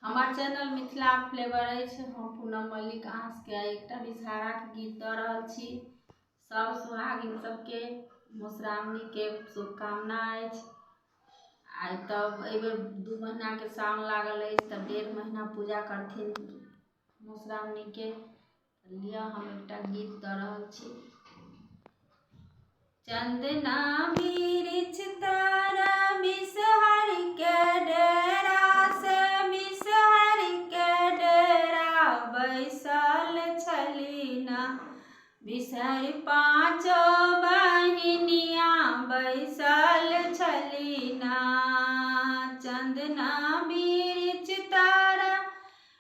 हमार channel Mithila flavour अछि। हम पूनम मल्लिक अहाँके एकटा विषहाराके गीत दऽ रहल छी। सब सुहागिन सबके मधुश्रावणी के शुभकामना अछि। आइ तब एहि बेर 2 महीना के सावन लागल अछि, तब 1.5 महीना पूजा करथिन मधुश्रावणी के। लिअ हम एकटा गीत दऽ रहल छी। चंदना बिरिछ तारा बिषहर के डेरा से बिषहर के डेरा बैसल छलीना। बिषहर 5 बहिनिया बैसल छलीना। चंदना बिरिछ तारा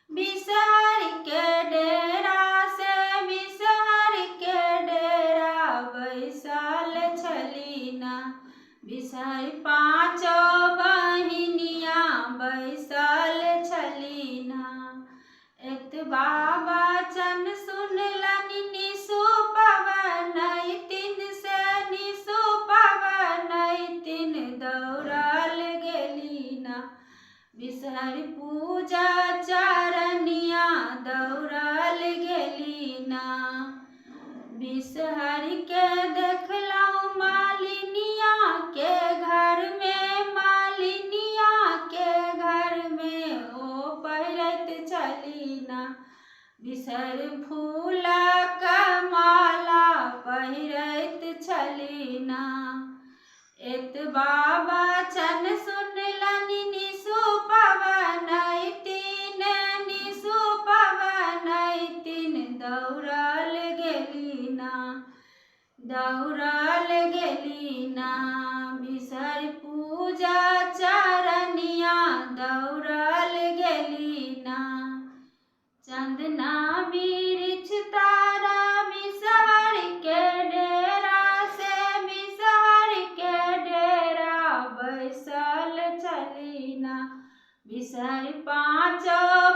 बिषहर के डेरा से बिषहर के डेरा बैसल छलीना। बिषहर 5 बहिनिया बैसल छलीना। एतबा वचन सुनलनि निशु पवनैतिन से निशु पवनैतिन दौड़ल गेलीना। बिषहर पूजा चरनिया दौड़ल गेलीना। बिषहर के देखलहुँ मालिनिया के घर में, मालिनिया के घर में ओ पहिरैत छलीना। बिषहर फूलक माला पहिरैत छलीना। एतबा वचन सुनलनि निशु पवनैतिन, निशु पवनैतिन दौड़ल गेलीना, दौड़ल गेलीना। बिषहर पूजा चरनिया दौड़ल गेलीना। चंदना बिरिछ तारा बिषहर के डेरा से बिषहर के डेरा बैसल छलीना। बिषहर 5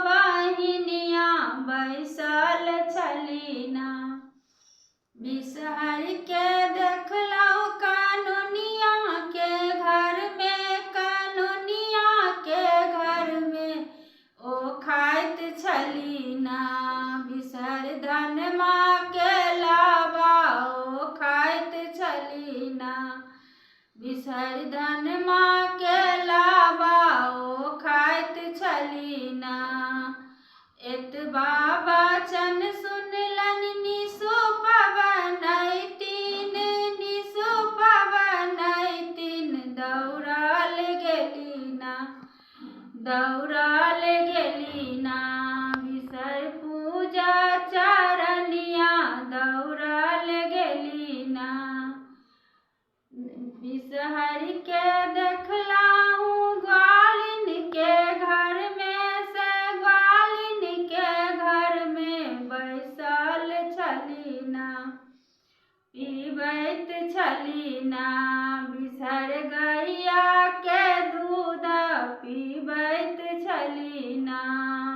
बहिनिया बैसल छलीना। बिषहर के देखलहुँ कानूनिया के घर में, कानूनिया के घर में ओ खाइत छलीना। बिषहर धनमा के लाबा ओ खाइत छलीना। बिषहर धनमा के लाबा ओ खाइत छलीना। एतबा वचन सुनलनि निशु पवनैतिन, निशु पवनैतिन दौड़ल गेलीना, दौड़ल गेलीना। बिषहर पूजा चरनिया दौड़ल गेलीना। बिषहर के देखलहुँ ग्वालिन के घर में से ग्वालिन के घर में बैसल छलीना, पीबैत छलीना। बिषहर गैया के दूध पीबैत छलीना।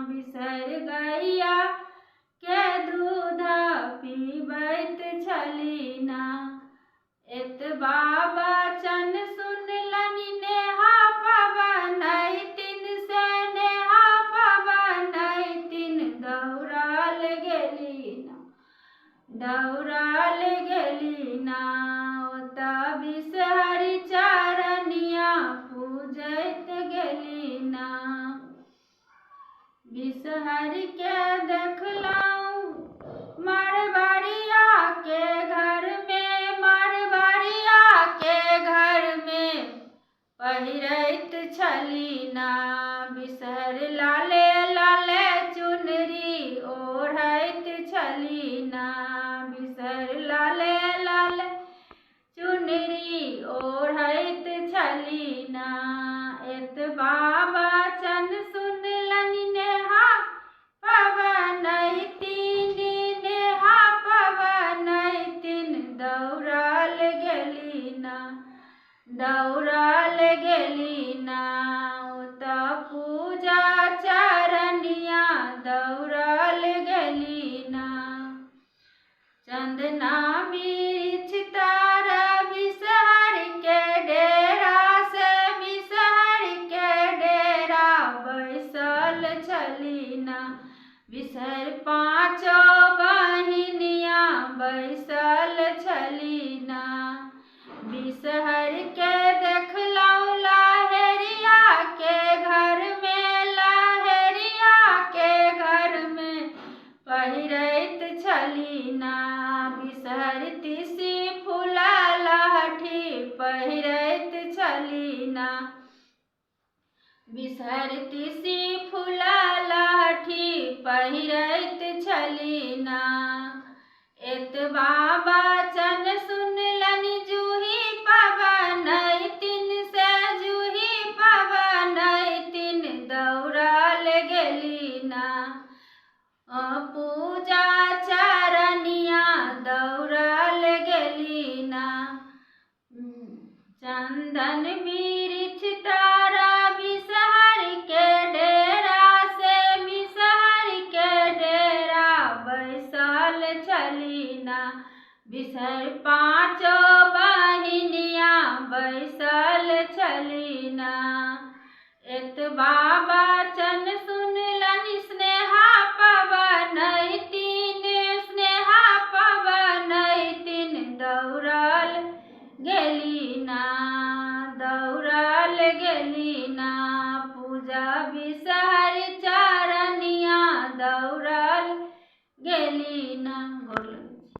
बिषहर गैया के दूध पीबैत छलीना। एतबा वचन सुनलनि नेहा पवनैतिन से नेहा पवनैतिन दौड़ल गेलीना, दौड़ल गेलीना। ओतऽ बिषहर चरनिया पूजैत गेलीना। बिषहर के देखलहुँ मरबरिया के घर में, मरबरिया के घर में पहिरैत छलीना। बिषहर लाले लाले चुनरी ओढ़ैत छलीना। बिषहर लाले लाले चुनरी ओढ़ैत छलीना। एतबा वचन सुनलनि नेहा पवनैतिन, नेहा पवनैतिन दौड़ल गेलीना, दौड़ल गेलीना। ओतऽ पूजा चरनिया दौड़ल गेलीना। चंदना बिरिछ तारा बिषहर के डेरा से बिषहर के डेरा बैसल छली ना। बिसहर पाँचो बहिनिया बैसल छली ना। बिसहर के देखलौं लहेरिया के घर में, लहेरिया के घर में पहिरैत छली ना। बिसहर तीसी फूला लहठी पहिरैत छली ना। बिसहर तीसी फूला लहठी पहिरैत छली ना। एतबा वचन सुनलनि जूही पबनैतिन से, जूही पबनैतिन दौड़ल गेली ना। पूजा चरनिया दौड़ल गेली ना। चंदन बिरिछ तारा बिसहर के डेरा से, बिसहर के डेरा बैसल छली ना। बिसहर